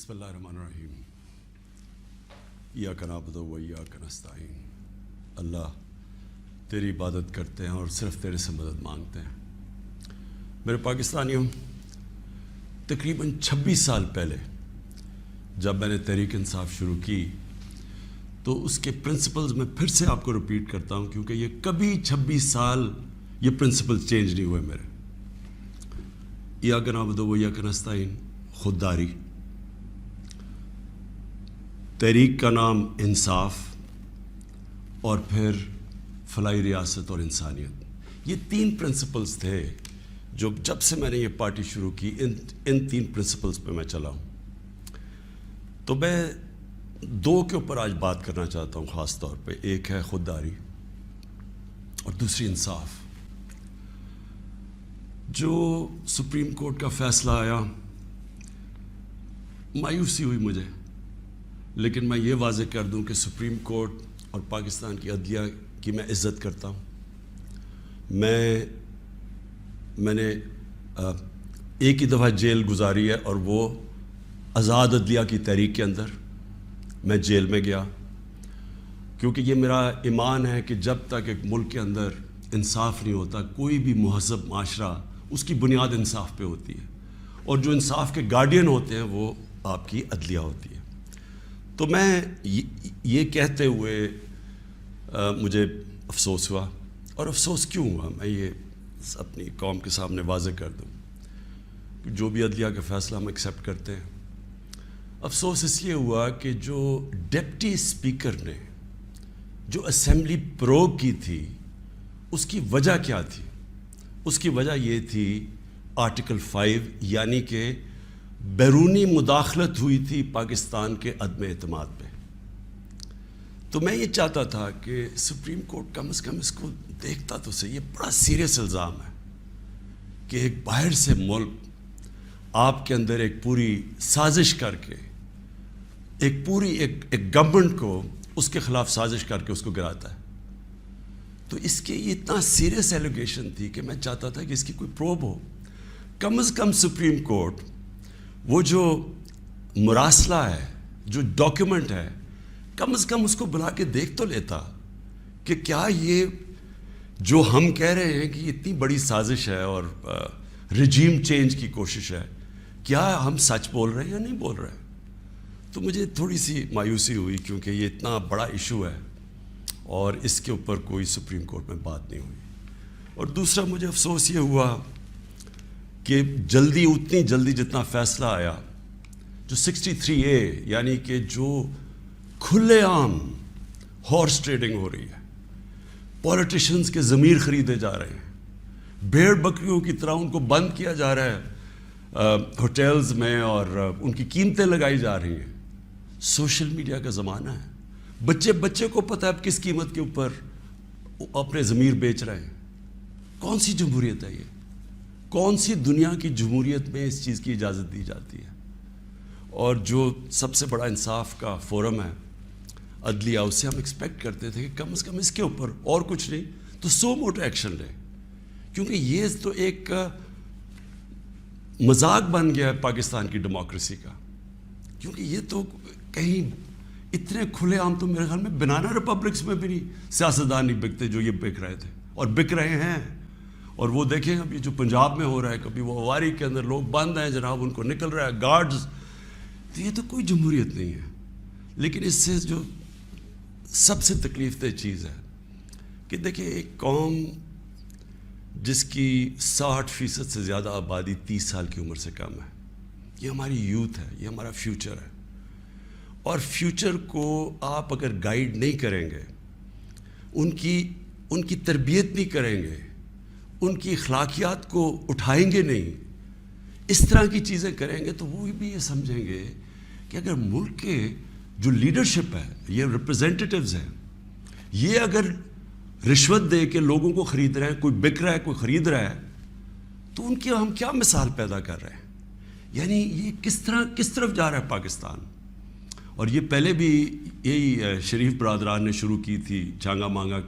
بسم اللہ الرحمن الرحیم ایاک نعبد و ایاک نستعین. اللہ تیری عبادت کرتے ہیں اور صرف تیرے سے مدد مانگتے ہیں. میرے پاکستانیوں، تقریباً 26 سال پہلے جب میں نے تحریک انصاف شروع کی تو اس کے پرنسپلز میں پھر سے آپ کو رپیٹ کرتا ہوں، کیونکہ یہ کبھی 26 سال یہ پرنسپل چینج نہیں ہوئے میرے. ایاک نعبد و ایاک نستعین، خودداری. تحریک کا نام انصاف، اور پھر فلاحی ریاست اور انسانیت. یہ 3 پرنسپلز تھے جو جب سے میں نے یہ پارٹی شروع کی ان 3 پرنسپلز پہ میں چلا ہوں. تو میں 2 کے اوپر آج بات کرنا چاہتا ہوں خاص طور پہ. ایک ہے خودداری اور دوسری انصاف. جو سپریم کورٹ کا فیصلہ آیا، مایوسی ہوئی مجھے، لیکن میں یہ واضح کر دوں کہ سپریم کورٹ اور پاکستان کی عدلیہ کی میں عزت کرتا ہوں. میں نے ایک ہی دفعہ جیل گزاری ہے، اور وہ آزاد عدلیہ کی تحریک کے اندر میں جیل میں گیا، کیونکہ یہ میرا ایمان ہے کہ جب تک ایک ملک کے اندر انصاف نہیں ہوتا، کوئی بھی مہذب معاشرہ اس کی بنیاد انصاف پہ ہوتی ہے، اور جو انصاف کے گارڈین ہوتے ہیں وہ آپ کی عدلیہ ہوتی ہے. تو میں یہ کہتے ہوئے مجھے افسوس ہوا، اور افسوس کیوں ہوا میں یہ اپنی قوم کے سامنے واضح کر دوں کہ جو بھی عدلیہ کا فیصلہ ہم ایکسیپٹ کرتے ہیں. افسوس اس لیے ہوا کہ جو ڈپٹی اسپیکر نے جو اسمبلی پروگ کی تھی، اس کی وجہ کیا تھی؟ اس کی وجہ یہ تھی آرٹیکل 5، یعنی کہ بیرونی مداخلت ہوئی تھی پاکستان کے عدم اعتماد پہ. تو میں یہ چاہتا تھا کہ سپریم کورٹ کم از کم اس کو دیکھتا تو صحیح. یہ بڑا سیریس الزام ہے کہ ایک باہر سے ملک آپ کے اندر ایک پوری سازش کر کے ایک گورنمنٹ کو اس کے خلاف سازش کر کے اس کو گراتا ہے. تو اس کے یہ اتنا سیریس ایلیگیشن تھی کہ میں چاہتا تھا کہ اس کی کوئی پروب ہو. کم از کم سپریم کورٹ وہ جو مراسلہ ہے، جو ڈاکیومنٹ ہے، کم از کم اس کو بلا کے دیکھ تو لیتا کہ کیا یہ جو ہم کہہ رہے ہیں کہ یہ اتنی بڑی سازش ہے اور رجیم چینج کی کوشش ہے، کیا ہم سچ بول رہے ہیں یا نہیں بول رہے ہیں. تو مجھے تھوڑی سی مایوسی ہوئی، کیونکہ یہ اتنا بڑا ایشو ہے اور اس کے اوپر کوئی سپریم کورٹ میں بات نہیں ہوئی. اور دوسرا مجھے افسوس یہ ہوا کہ اتنی جلدی جتنا فیصلہ آیا، جو 63A، یعنی کہ جو کھلے عام ہارس ٹریڈنگ ہو رہی ہے، پولیٹیشنز کے ضمیر خریدے جا رہے ہیں، بھیڑ بکریوں کی طرح ان کو بند کیا جا رہا ہے ہوٹلز میں، اور ان کی قیمتیں لگائی جا رہی ہیں. سوشل میڈیا کا زمانہ ہے، بچے کو پتہ ہے اب کس قیمت کے اوپر اپنے ضمیر بیچ رہے ہیں. کون سی جمہوریت ہے یہ؟ کون سی دنیا کی جمہوریت میں اس چیز کی اجازت دی جاتی ہے؟ اور جو سب سے بڑا انصاف کا فورم ہے عدلیہ، اس سے ہم ایکسپیکٹ کرتے تھے کہ کم از کم اس کے اوپر اور کچھ نہیں تو سو موٹو ایکشن لے، کیونکہ یہ تو ایک مذاق بن گیا ہے پاکستان کی ڈیموکریسی کا. کیونکہ یہ تو کہیں اتنے کھلے عام تو میرے خیال میں بنانا ریپبلکس میں بھی نہیں سیاستدان نہیں بکتے جو یہ بک رہے تھے اور بک رہے ہیں. اور وہ دیکھیں اب یہ جو پنجاب میں ہو رہا ہے، کبھی وہ اواری کے اندر لوگ بند ہیں جناب، ان کو نکل رہا ہے گارڈز. تو یہ تو کوئی جمہوریت نہیں ہے. لیکن اس سے جو سب سے تکلیف دہ چیز ہے کہ دیکھیں، ایک قوم جس کی 60% سے زیادہ آبادی 30 سال کی عمر سے کم ہے، یہ ہماری یوتھ ہے، یہ ہمارا فیوچر ہے. اور فیوچر کو آپ اگر گائیڈ نہیں کریں گے، ان کی تربیت نہیں کریں گے، ان کی اخلاقیات کو اٹھائیں گے نہیں، اس طرح کی چیزیں کریں گے، تو وہ بھی یہ سمجھیں گے کہ اگر ملک کے جو لیڈرشپ ہے، یہ ریپرزینٹیٹیوز ہیں، یہ اگر رشوت دے کے لوگوں کو خرید رہے ہیں، کوئی بک رہا ہے کوئی خرید رہا ہے، تو ان کی ہم کیا مثال پیدا کر رہے ہیں؟ یعنی یہ کس طرف جا رہا ہے پاکستان. اور یہ پہلے بھی یہی شریف برادران نے شروع کی تھی چانگا مانگا،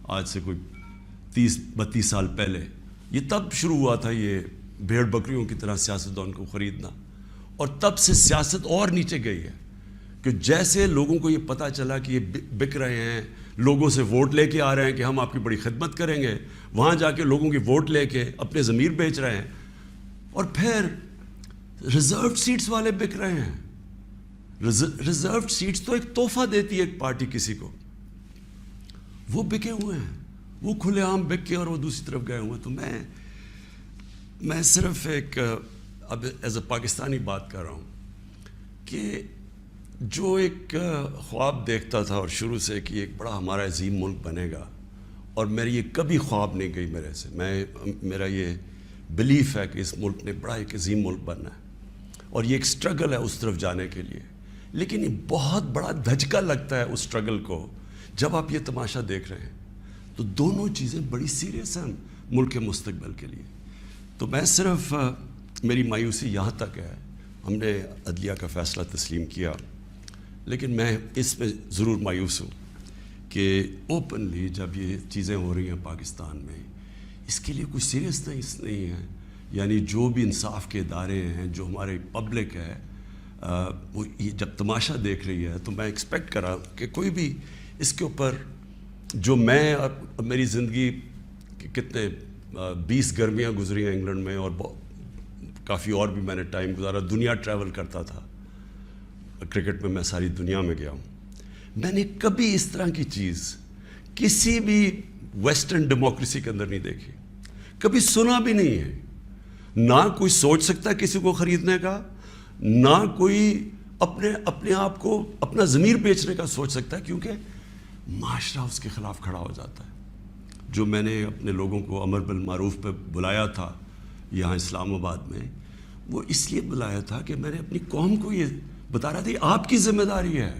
آج سے کوئی 30-32 سال پہلے. یہ تب شروع ہوا تھا، یہ بھیڑ بکریوں کی طرح سیاستدان کو خریدنا. اور تب سے سیاست اور نیچے گئی ہے کہ جیسے لوگوں کو یہ پتہ چلا کہ یہ بک رہے ہیں، لوگوں سے ووٹ لے کے آ رہے ہیں کہ ہم آپ کی بڑی خدمت کریں گے، وہاں جا کے لوگوں کی ووٹ لے کے اپنے ضمیر بیچ رہے ہیں، اور پھر ریزروڈ سیٹس والے بک رہے ہیں. ریزروڈ سیٹس تو ایک تحفہ دیتی ہے ایک پارٹی کسی کو، وہ بکے ہوئے ہیں، وہ کھلے عام بک کے اور وہ دوسری طرف گئے ہوئے ہیں. تو میں صرف ایک اب ایز اے پاکستانی بات کر رہا ہوں کہ جو ایک خواب دیکھتا تھا اور شروع سے کہ ایک بڑا ہمارا عظیم ملک بنے گا، اور میری یہ کبھی خواب نہیں گئی میرے سے، میرا یہ بلیف ہے کہ اس ملک نے بڑا ایک عظیم ملک بننا ہے، اور یہ ایک سٹرگل ہے اس طرف جانے کے لیے. لیکن یہ بہت بڑا دھچکا لگتا ہے اس سٹرگل کو جب آپ یہ تماشا دیکھ رہے ہیں. تو دونوں چیزیں بڑی سیریس ہیں ملک کے مستقبل کے لیے. تو میں صرف میری مایوسی یہاں تک ہے، ہم نے عدلیہ کا فیصلہ تسلیم کیا، لیکن میں اس میں ضرور مایوس ہوں کہ اوپنلی جب یہ چیزیں ہو رہی ہیں پاکستان میں، اس کے لیے کوئی سیریسنس نہیں ہے. یعنی جو بھی انصاف کے ادارے ہیں، جو ہمارے پبلک ہے، وہ یہ جب تماشا دیکھ رہی ہے تو میں ایکسپیکٹ کرا کہ کوئی بھی اس کے اوپر، جو میں اب میری زندگی کتنے 20 گرمیاں گزری ہیں انگلینڈ میں، اور کافی اور بھی میں نے ٹائم گزارا، دنیا ٹریول کرتا تھا، کرکٹ میں ساری دنیا میں گیا ہوں. میں نے کبھی اس طرح کی چیز کسی بھی ویسٹرن ڈیموکریسی کے اندر نہیں دیکھی، کبھی سنا بھی نہیں ہے. نہ کوئی سوچ سکتا کسی کو خریدنے کا، نہ کوئی اپنے آپ کو اپنا ضمیر بیچنے کا سوچ سکتا ہے، کیونکہ معاشرہ اس کے خلاف کھڑا ہو جاتا ہے. جو میں نے اپنے لوگوں کو امر بالمعروف پہ بلایا تھا یہاں اسلام آباد میں، وہ اس لیے بلایا تھا کہ میں نے اپنی قوم کو یہ بتا رہا تھا کہ آپ کی ذمہ داری ہے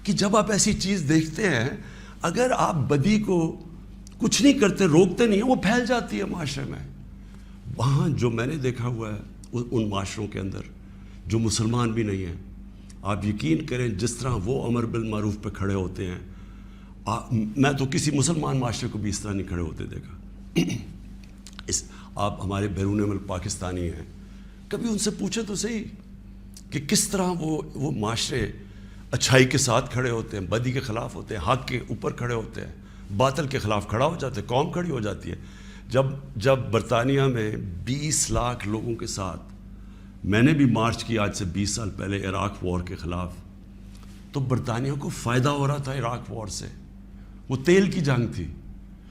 کہ جب آپ ایسی چیز دیکھتے ہیں، اگر آپ بدی کو کچھ نہیں کرتے، روکتے نہیں ہیں، وہ پھیل جاتی ہے معاشرے میں. وہاں جو میں نے دیکھا ہوا ہے ان معاشروں کے اندر جو مسلمان بھی نہیں ہیں، آپ یقین کریں جس طرح وہ امر بالمعروف پہ کھڑے ہوتے ہیں، میں تو کسی مسلمان معاشرے کو بھی اس طرح نہیں کھڑے ہوتے دیکھا. آپ ہمارے بیرون ملک پاکستانی ہیں، کبھی ان سے پوچھیں تو صحیح کہ کس طرح وہ معاشرے اچھائی کے ساتھ کھڑے ہوتے ہیں، بدی کے خلاف ہوتے ہیں، حق کے اوپر کھڑے ہوتے ہیں، باطل کے خلاف کھڑا ہو جاتے ہیں، قوم کھڑی ہو جاتی ہے. جب برطانیہ میں 20 لاکھ لوگوں کے ساتھ میں نے بھی مارچ کی آج سے 20 سال پہلے عراق وار کے خلاف، تو برطانیہ کو فائدہ ہو رہا تھا عراق وار سے، وہ تیل کی جنگ تھی،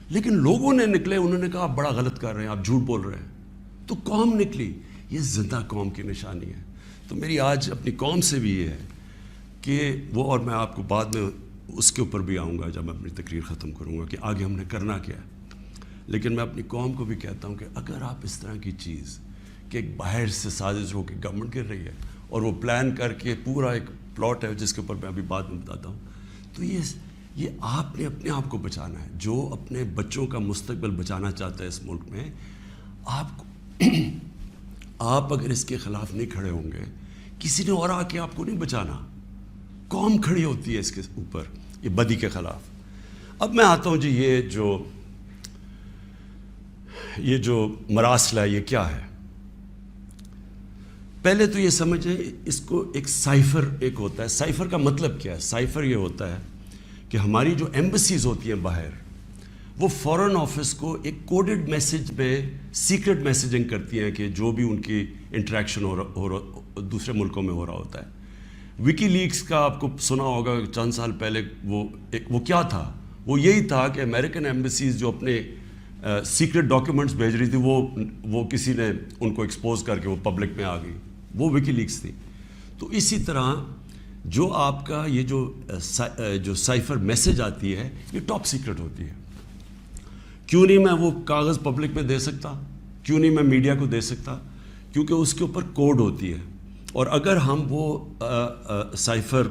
لیکن لوگوں نے نکلے، انہوں نے کہا آپ بڑا غلط کر رہے ہیں، آپ جھوٹ بول رہے ہیں، تو قوم نکلی. یہ زندہ قوم کی نشانی ہے. تو میری آج اپنی قوم سے بھی یہ ہے کہ وہ، اور میں آپ کو بعد میں اس کے اوپر بھی آؤں گا جب میں اپنی تقریر ختم کروں گا کہ آگے ہم نے کرنا کیا ہے، لیکن میں اپنی قوم کو بھی کہتا ہوں کہ اگر آپ اس طرح کی چیز کہ ایک باہر سے سازش ہو کے گورنمنٹ گر رہی ہے اور وہ پلان کر کے پورا ایک پلاٹ ہے جس کے اوپر میں ابھی بعد میں بتاتا ہوں، تو یہ آپ نے اپنے آپ کو بچانا ہے. جو اپنے بچوں کا مستقبل بچانا چاہتا ہے اس ملک میں، آپ اگر اس کے خلاف نہیں کھڑے ہوں گے، کسی نے اور آ کے آپ کو نہیں بچانا. قوم کھڑی ہوتی ہے اس کے اوپر، یہ بدی کے خلاف. اب میں آتا ہوں جی، یہ جو مراسلہ ہے یہ کیا ہے. پہلے تو یہ سمجھیں اس کو ایک سائفر ایک ہوتا ہے. سائفر کا مطلب کیا ہے؟ سائفر یہ ہوتا ہے کہ ہماری جو ایمبسیز ہوتی ہیں باہر، وہ فورن آفس کو ایک کوڈڈ میسج میں سیکرٹ میسیجنگ کرتی ہیں کہ جو بھی ان کی انٹریکشن دوسرے ملکوں میں ہو رہا ہوتا ہے. وکی لیکس کا آپ کو سنا ہوگا چند سال پہلے، وہ کیا تھا؟ وہ یہی تھا کہ امریکن ایمبسیز جو اپنے سیکرٹ ڈاکیومنٹس بھیج رہی تھی، وہ کسی نے ان کو ایکسپوز کر کے وہ پبلک میں آ گئی، وہ وکی لیکس تھی. تو اسی طرح جو آپ کا یہ جو سائفر میسج آتی ہے، یہ ٹاپ سیکرٹ ہوتی ہے. کیوں نہیں میں وہ کاغذ پبلک میں دے سکتا؟ کیوں نہیں میں میڈیا کو دے سکتا؟ کیونکہ اس کے اوپر کوڈ ہوتی ہے، اور اگر ہم وہ سائفر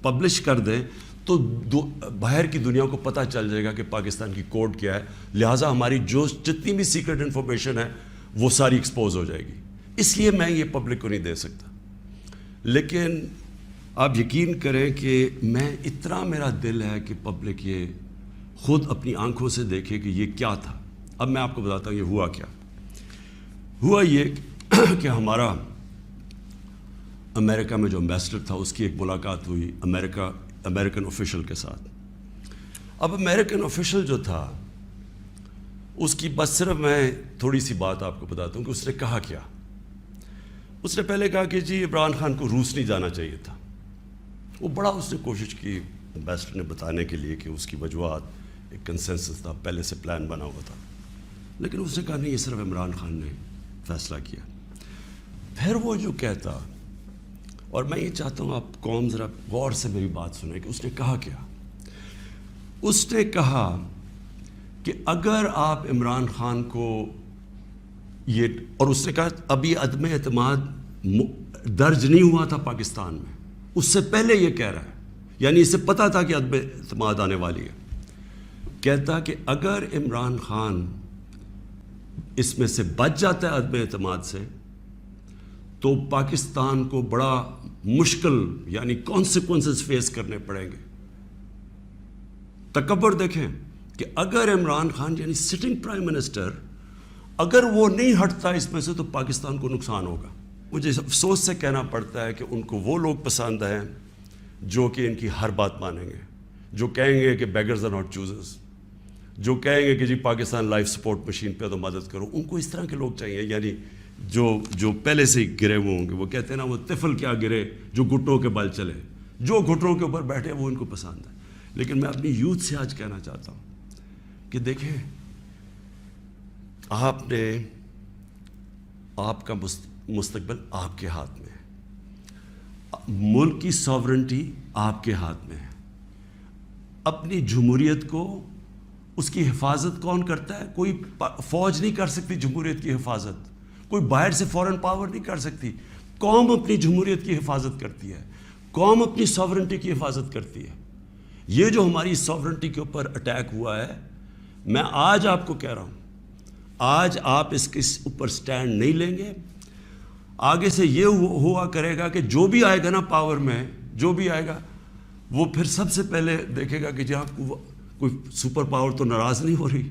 پبلش کر دیں تو باہر کی دنیا کو پتہ چل جائے گا کہ پاکستان کی کوڈ کیا ہے. لہٰذا ہماری جتنی بھی سیکرٹ انفارمیشن ہے وہ ساری ایکسپوز ہو جائے گی. اس لیے میں یہ پبلک کو نہیں دے سکتا. لیکن آپ یقین کریں کہ میں اتنا میرا دل ہے کہ پبلک یہ خود اپنی آنکھوں سے دیکھے کہ یہ کیا تھا. اب میں آپ کو بتاتا ہوں یہ ہوا کیا. ہوا یہ کہ ہمارا امریکہ میں جو امبیسڈر تھا اس کی ایک ملاقات ہوئی امریکن آفیشل کے ساتھ. اب امریکن آفیشل جو تھا اس کی بس صرف میں تھوڑی سی بات آپ کو بتاتا ہوں کہ اس نے کہا کیا. اس نے پہلے کہا کہ جی عمران خان کو روس نہیں جانا چاہیے تھا. وہ بڑا اس نے کوشش کی امبیسڈر نے بتانے کے لیے کہ اس کی وجوہات ایک کنسنسس تھا, پہلے سے پلان بنا ہوا تھا, لیکن اس نے کہا نہیں یہ صرف عمران خان نے فیصلہ کیا. پھر وہ جو کہتا, اور میں یہ چاہتا ہوں آپ قوم ذرا غور سے میری بات سنیں کہ اس نے کہا کیا. اس نے کہا کہ اگر آپ عمران خان کو یہ, اور اس نے کہا ابھی عدم اعتماد درج نہیں ہوا تھا پاکستان میں, اس سے پہلے یہ کہہ رہا ہے, یعنی اسے پتہ تھا کہ عدم اعتماد آنے والی ہے. کہتا کہ اگر عمران خان اس میں سے بچ جاتا ہے عدم اعتماد سے تو پاکستان کو بڑا مشکل یعنی کانسیکوینسز فیس کرنے پڑیں گے. تکبر دیکھیں کہ اگر عمران خان یعنی سٹنگ پرائم منسٹر اگر وہ نہیں ہٹتا اس میں سے تو پاکستان کو نقصان ہوگا. مجھے افسوس سے کہنا پڑتا ہے کہ ان کو وہ لوگ پسند ہیں جو کہ ان کی ہر بات مانیں گے, جو کہیں گے کہ بیگرز آر ناٹ چوزرز, جو کہیں گے کہ جی پاکستان لائف سپورٹ مشین پہ تو مدد کرو. ان کو اس طرح کے لوگ چاہیے, یعنی جو پہلے سے ہی گرے ہوئے ہوں گے. وہ کہتے ہیں نا وہ طفل کیا گرے جو گھٹنوں کے بل چلے, جو گھٹنوں کے اوپر بیٹھے وہ ان کو پسند ہے. لیکن میں اپنی یوتھ سے آج کہنا چاہتا ہوں کہ دیکھیں آپ کا مستقبل آپ کے ہاتھ میں ہے, ملک کی ساورنٹی آپ کے ہاتھ میں ہے. اپنی جمہوریت کو اس کی حفاظت کون کرتا ہے؟ کوئی فوج نہیں کر سکتی جمہوریت کی حفاظت, کوئی باہر سے فورن پاور نہیں کر سکتی. قوم اپنی جمہوریت کی حفاظت کرتی ہے, قوم اپنی ساورنٹی کی حفاظت کرتی ہے. یہ جو ہماری ساورنٹی کے اوپر اٹیک ہوا ہے, میں آج آپ کو کہہ رہا ہوں, آج آپ اس کے اوپر سٹینڈ نہیں لیں گے, آگے سے یہ ہوا کرے گا کہ جو بھی آئے گا نا پاور میں, جو بھی آئے گا وہ پھر سب سے پہلے دیکھے گا کہ جہاں کوئی سپر پاور تو ناراض نہیں ہو رہی,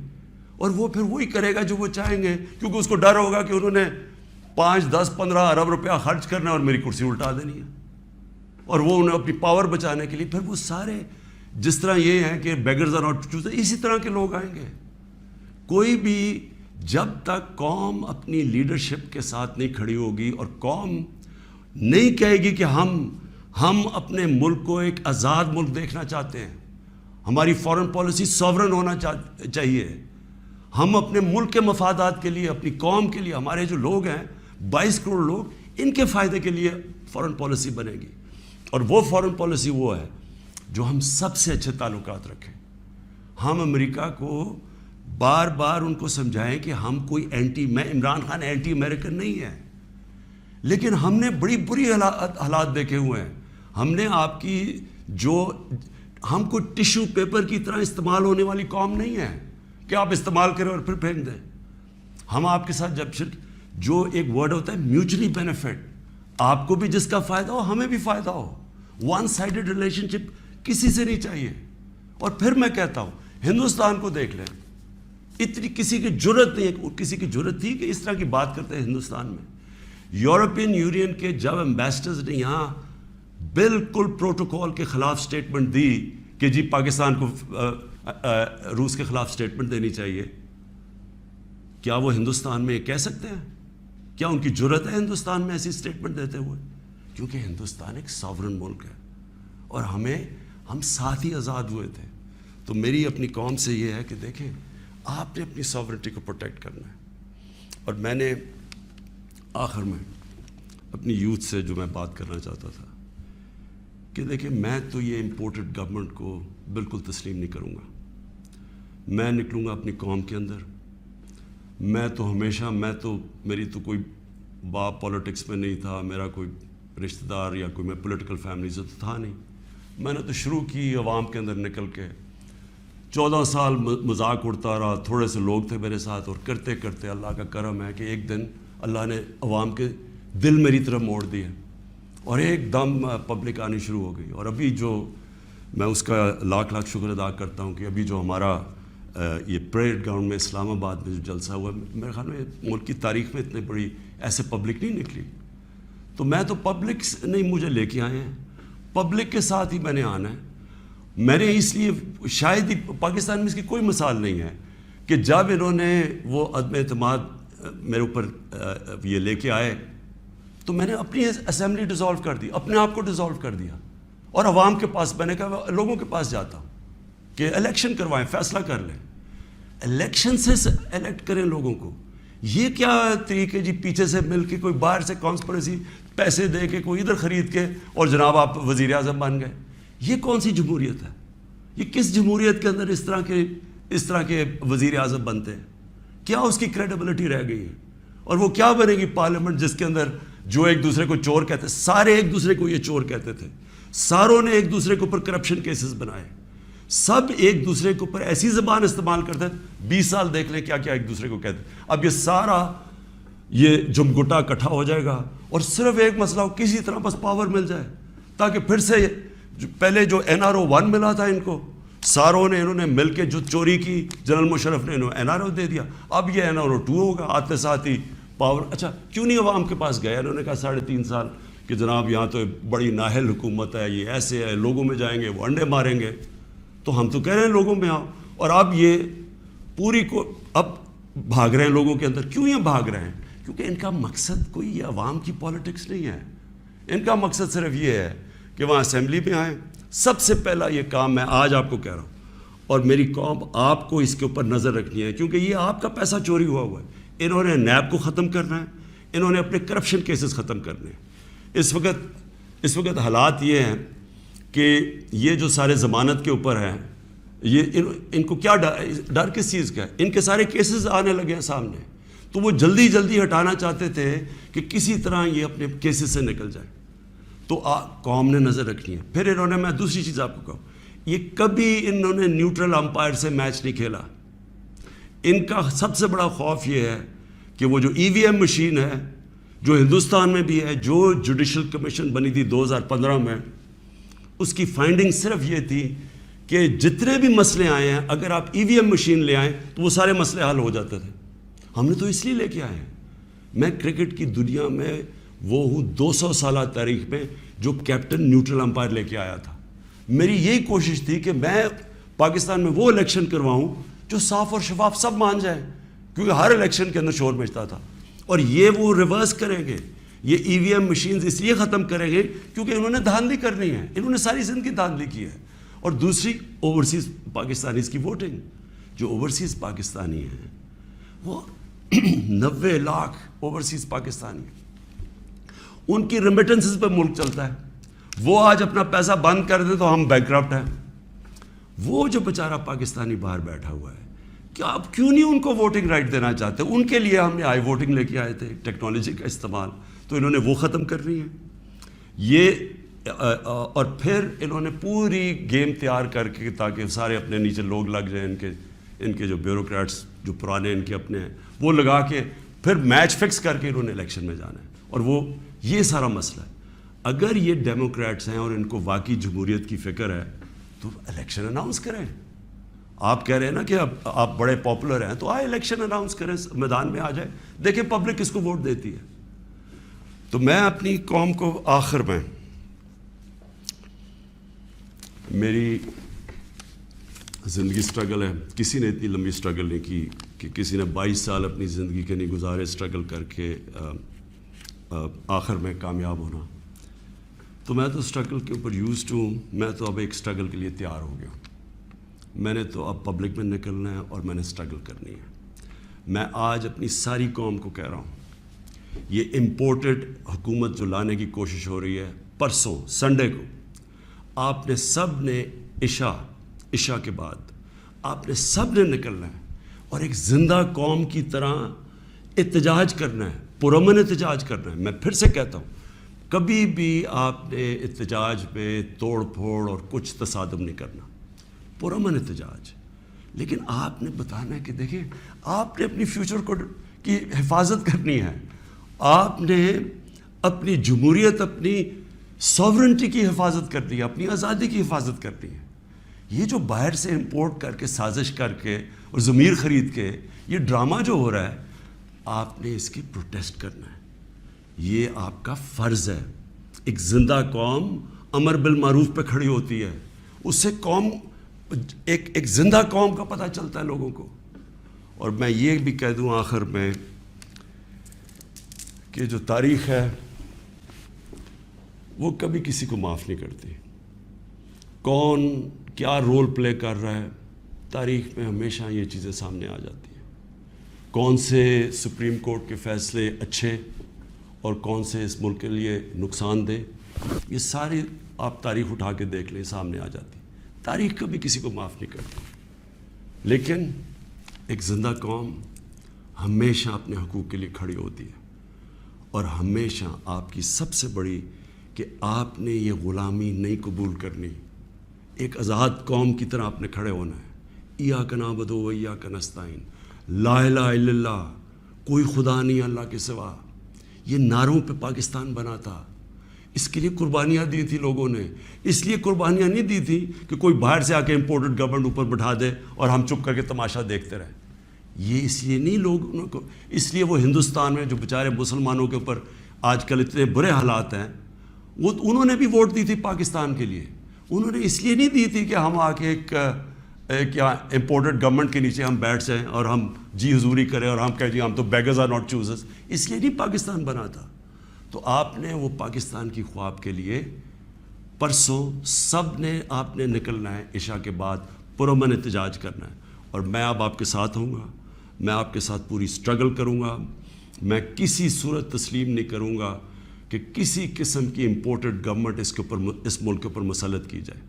اور وہ پھر وہی کرے گا جو وہ چاہیں گے, کیونکہ اس کو ڈر ہوگا کہ انہوں نے 5, 10, 15 ارب روپیہ خرچ کرنا ہے اور میری کرسی الٹا دینی ہے. اور وہ انہیں اپنی پاور بچانے کے لیے پھر وہ سارے جس طرح یہ ہیں کہ بیگرز آر ناٹ چوزر, اسی طرح کے لوگ آئیں گے. کوئی بھی جب تک قوم اپنی لیڈرشپ کے ساتھ نہیں کھڑی ہوگی اور قوم نہیں کہے گی کہ ہم اپنے ملک کو ایک آزاد ملک دیکھنا چاہتے ہیں, ہماری فارن پالیسی ساورن ہونا چاہیے, ہم اپنے ملک کے مفادات کے لیے, اپنی قوم کے لیے, ہمارے جو لوگ ہیں 22 کروڑ لوگ, ان کے فائدے کے لیے فارن پالیسی بنے گی. اور وہ فارن پالیسی وہ ہے جو ہم سب سے اچھے تعلقات رکھیں. ہم امریکہ کو بار بار ان کو سمجھائیں کہ ہم کوئی میں عمران خان اینٹی امریکن نہیں ہے, لیکن ہم نے بڑی بری حالات دیکھے ہوئے ہیں. ہم نے آپ کی ہم کوئی ٹیشو پیپر کی طرح استعمال ہونے والی قوم نہیں ہے کہ آپ استعمال کریں اور پھر پھینک دیں. ہم آپ کے ساتھ جو ایک ورڈ ہوتا ہے میوچلی بینیفٹ, آپ کو بھی جس کا فائدہ ہو ہمیں بھی فائدہ ہو. ون سائیڈڈ ریلیشن شپ کسی سے نہیں چاہیے. اور پھر میں کہتا ہوں ہندوستان کو دیکھ لیں, اتنی کسی کی جرت نہیں ہے, کسی کی جرت تھی کہ اس طرح کی بات کرتے ہیں ہندوستان میں. یورپین یونین کے جب امبیسڈرز نے یہاں بالکل پروٹوکول کے خلاف سٹیٹمنٹ دی کہ جی پاکستان کو روس کے خلاف سٹیٹمنٹ دینی چاہیے, کیا وہ ہندوستان میں کہہ سکتے ہیں؟ کیا ان کی جرت ہے ہندوستان میں ایسی سٹیٹمنٹ دیتے ہوئے؟ کیونکہ ہندوستان ایک ساورن ملک ہے اور ہم ساتھ ہی آزاد ہوئے تھے. تو میری اپنی قوم سے یہ ہے کہ دیکھیں آپ نے اپنی ساورنٹی کو پروٹیکٹ کرنا ہے. اور میں نے آخر میں اپنی یوتھ سے جو میں بات کرنا چاہتا تھا کہ دیکھیں میں تو یہ امپورٹڈ گورنمنٹ کو بالکل تسلیم نہیں کروں گا. میں نکلوں گا اپنی قوم کے اندر. میں تو میری تو کوئی باپ پولیٹکس میں نہیں تھا, میرا کوئی رشتہ دار یا کوئی میں پولیٹیکل فیملی سے تو تھا نہیں. میں نے تو شروع کی عوام کے اندر نکل کے 14 سال مذاق اڑتا رہا. تھوڑے سے لوگ تھے میرے ساتھ, اور کرتے کرتے اللہ کا کرم ہے کہ ایک دن اللہ نے عوام کے دل میری طرف موڑ دیے اور ایک دم پبلک آنی شروع ہو گئی. اور ابھی جو میں اس کا لاکھ شکر ادا کرتا ہوں کہ ابھی جو ہمارا یہ پریڈ گراؤنڈ میں اسلام آباد میں جو جلسہ ہوا, میرے خیال میں ملک کی تاریخ میں اتنے بڑی ایسے پبلک نہیں نکلی. تو میں تو پبلک نہیں مجھے لے کے آئے ہیں, پبلک کے ساتھ ہی میں نے آنا ہے. میں نے اس لیے شاید ہی پاکستان میں اس کی کوئی مثال نہیں ہے کہ جب انہوں نے وہ عدم اعتماد میرے اوپر یہ لے کے آئے تو میں نے اپنی اسمبلی ڈیزالو کر دی, اپنے آپ کو ڈیزالو کر دیا, اور عوام کے پاس میں نے کہا لوگوں کے پاس جاتا ہوں کہ الیکشن کروائیں, فیصلہ کر لیں, الیکشن سے الیکٹ کریں لوگوں کو. یہ کیا طریقے جی پیچھے سے مل کے کوئی باہر سے کانسپریسی پیسے دے کے کوئی ادھر خرید کے اور جناب آپ وزیر اعظم بن گئے. یہ کون سی جمہوریت ہے؟ یہ کس جمہوریت کے اندر اس طرح کے وزیر اعظم بنتے ہیں؟ کیا اس کی کریڈیبلٹی رہ گئی ہے؟ اور وہ کیا بنے گی پارلیمنٹ جس کے اندر جو ایک دوسرے کو چور کہتے, سارے ایک دوسرے کو یہ چور کہتے تھے, ساروں نے ایک دوسرے کے اوپر کرپشن کیسز بنائے, سب ایک دوسرے کے اوپر ایسی زبان استعمال کرتے ہیں, 20 سال دیکھ لیں کیا کیا ایک دوسرے کو کہتے ہیں. اب یہ سارا یہ جمگٹا اکٹھا ہو جائے گا اور صرف ایک مسئلہ ہو, کسی طرح بس پاور مل جائے تاکہ پھر سے پہلے جو NRO 1 ملا تھا ان کو, ساروں نے انہوں نے مل کے جو چوری کی جنرل مشرف نے انہوں NRO دے دیا, اب یہ NRO 2 ہوگا, آتے ساتھ ہی پاور. اچھا کیوں نہیں عوام کے پاس گئے؟ انہوں نے کہا 3.5 سال کہ جناب یہاں تو بڑی نااہل حکومت ہے, یہ ایسے ہے, لوگوں میں جائیں گے وہ انڈے ماریں گے. تو ہم تو کہہ رہے ہیں لوگوں میں آؤ, اور اب یہ پوری کو اب بھاگ رہے ہیں لوگوں کے اندر. کیوں یہ بھاگ رہے ہیں؟ کیونکہ ان کا مقصد کوئی یہ عوام کی پالیٹکس نہیں ہے, ان کا مقصد صرف یہ ہے کہ وہاں اسمبلی میں آئیں. سب سے پہلا یہ کام میں آج آپ کو کہہ رہا ہوں, اور میری قوم آپ کو اس کے اوپر نظر رکھنی ہے, کیونکہ یہ آپ کا پیسہ چوری ہوا ہے. انہوں نے نیب کو ختم کرنا ہے, انہوں نے اپنے کرپشن کیسز ختم کرنے ہیں. اس وقت حالات یہ ہیں کہ یہ جو سارے ضمانت کے اوپر ہیں, یہ ان کو کیا ڈر کس چیز کا ہے؟ ان کے سارے کیسز آنے لگے ہیں سامنے, تو وہ جلدی ہٹانا چاہتے تھے کہ کسی طرح یہ اپنے کیسز سے نکل جائے. تو قوم نے نظر رکھنی ہے. پھر انہوں نے, میں دوسری چیز آپ کو کہوں, یہ کبھی انہوں نے نیوٹرل امپائر سے میچ نہیں کھیلا. ان کا سب سے بڑا خوف یہ ہے کہ وہ جو EVM مشین ہے جو ہندوستان میں بھی ہے, جو جوڈیشل کمیشن بنی تھی 2015 میں, اس کی فائنڈنگ صرف یہ تھی کہ جتنے بھی مسئلے آئے ہیں اگر آپ EVM مشین لے آئیں تو وہ سارے مسئلے حل ہو جاتے تھے. ہم نے تو اس لیے لے کے آئے ہیں. میں کرکٹ کی دنیا میں وہ ہوں 200 سالہ تاریخ میں جو کیپٹن نیوٹرل امپائر لے کے آیا تھا. میری یہی کوشش تھی کہ میں پاکستان میں وہ الیکشن کرواؤں جو صاف اور شفاف سب مان جائیں, کیونکہ ہر الیکشن کے اندر شور مچتا تھا. اور یہ وہ ریورس کریں گے, یہ EVM مشینز اس لیے ختم کریں گے کیونکہ انہوں نے دھاندلی کرنی ہے, انہوں نے ساری زندگی دھاندلی کی ہے. اور دوسری اوورسیز پاکستانیز کی ووٹنگ, جو اوورسیز پاکستانی ہیں وہ 90 لاکھ اوورسیز پاکستانی, ان کی ریمیٹنسز پہ ملک چلتا ہے. وہ آج اپنا پیسہ بند کر دیں تو ہم بینکرپٹ ہیں. وہ جو بیچارہ پاکستانی باہر بیٹھا ہوا ہے, کیا آپ کیوں نہیں ان کو ووٹنگ رائٹ دینا چاہتے؟ ان کے لیے ہم نے آئی ووٹنگ لے کے آئے تھے, ٹیکنالوجی کا استعمال, تو انہوں نے وہ ختم کرنی ہے. یہ اور پھر انہوں نے پوری گیم تیار کر کے تاکہ سارے اپنے نیچے لوگ لگ جائیں, ان کے جو بیوروکریٹس جو پرانے ان کے اپنے ہیں وہ لگا کے پھر میچ فکس کر کے انہوں نے الیکشن میں جانا ہے. اور وہ یہ سارا مسئلہ ہے. اگر یہ ڈیموکریٹس ہیں اور ان کو واقعی جمہوریت کی فکر ہے تو الیکشن اناؤنس کریں. آپ کہہ رہے ہیں نا کہ اب آپ بڑے پاپولر ہیں, تو آئے الیکشن اناؤنس کریں, میدان میں آ جائے, دیکھیں پبلک کس کو ووٹ دیتی ہے. تو میں اپنی قوم کو آخر میں, میری زندگی سٹرگل ہے, کسی نے اتنی لمبی سٹرگل نہیں کی کہ کسی نے 22 سال اپنی زندگی کے نہیں گزارے سٹرگل کر کے آخر میں کامیاب ہونا. تو میں تو سٹرگل کے اوپر یوزڈ ہوں. میں تو اب ایک سٹرگل کے لیے تیار ہو گیا. میں نے تو اب پبلک میں نکلنا ہے اور میں نے سٹرگل کرنی ہے. میں آج اپنی ساری قوم کو کہہ رہا ہوں, یہ امپورٹڈ حکومت جو لانے کی کوشش ہو رہی ہے, پرسوں سنڈے کو آپ نے سب نے عشاء کے بعد آپ نے سب نے نکلنا ہے اور ایک زندہ قوم کی طرح احتجاج کرنا ہے, پرامن احتجاج کرنا ہے. میں پھر سے کہتا ہوں, کبھی بھی آپ نے احتجاج میں توڑ پھوڑ اور کچھ تصادم نہیں کرنا, پرامن احتجاج. لیکن آپ نے بتانا ہے کہ دیکھیں آپ نے اپنی فیوچر کو کی حفاظت کرنی ہے, آپ نے اپنی جمہوریت, اپنی ساورنٹی کی حفاظت کرنی ہے, اپنی آزادی کی حفاظت کرنی ہے. یہ جو باہر سے امپورٹ کر کے سازش کر کے اور ضمیر خرید کے یہ ڈرامہ جو ہو رہا ہے, آپ نے اس کی پروٹیسٹ کرنا ہے. یہ آپ کا فرض ہے. ایک زندہ قوم امر بالمعروف پہ کھڑی ہوتی ہے, اس سے قوم ایک زندہ قوم کا پتہ چلتا ہے لوگوں کو. اور میں یہ بھی کہہ دوں آخر میں کہ جو تاریخ ہے وہ کبھی کسی کو معاف نہیں کرتی. کون کیا رول پلے کر رہا ہے, تاریخ میں ہمیشہ یہ چیزیں سامنے آ جاتی ہیں. کون سے سپریم کورٹ کے فیصلے اچھے اور کون سے اس ملک کے لیے نقصان دہ, یہ ساری آپ تاریخ اٹھا کے دیکھ لیں, سامنے آ جاتی. تاریخ کبھی کسی کو معاف نہیں کرتی. لیکن ایک زندہ قوم ہمیشہ اپنے حقوق کے لیے کھڑی ہوتی ہے, اور ہمیشہ آپ کی سب سے بڑی کہ آپ نے یہ غلامی نہیں قبول کرنی. ایک آزاد قوم کی طرح آپ نے کھڑے ہونا ہے. ایاک نعبد و ایاک نستعین, لا الہ الا اللہ, کوئی خدا نہیں اللہ کے سوا. یہ نعروں پہ پاکستان بنا تھا. اس کے لیے قربانیاں دی تھی لوگوں نے. اس لیے قربانیاں نہیں دی تھی کہ کوئی باہر سے آ کے امپورٹڈ گورنمنٹ اوپر بٹھا دے اور ہم چپ کر کے تماشا دیکھتے رہیں. یہ اس لیے نہیں لوگوں کو, اس لیے وہ ہندوستان میں جو بیچارے مسلمانوں کے اوپر آج کل اتنے برے حالات ہیں, وہ انہوں نے بھی ووٹ دی تھی پاکستان کے لیے. انہوں نے اس لیے نہیں دی تھی کہ ہم آ کے ایک امپورٹڈ گورنمنٹ کے نیچے ہم بیٹھ جائیں اور ہم جی حضوری کریں اور ہم کہیں جی ہم تو بیگرز آر ناٹ چوزرز. اس لیے نہیں پاکستان بنا تھا. تو آپ نے وہ پاکستان کی خواب کے لیے پرسوں سب نے آپ نے نکلنا ہے, عشاء کے بعد پرامن احتجاج کرنا ہے. اور میں اب آپ کے ساتھ ہوں گا, میں آپ کے ساتھ پوری سٹرگل کروں گا. میں کسی صورت تسلیم نہیں کروں گا کہ کسی قسم کی امپورٹڈ گورنمنٹ اس ملک کے اوپر مسلط کی جائے.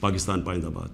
پاکستان پائندہ باد.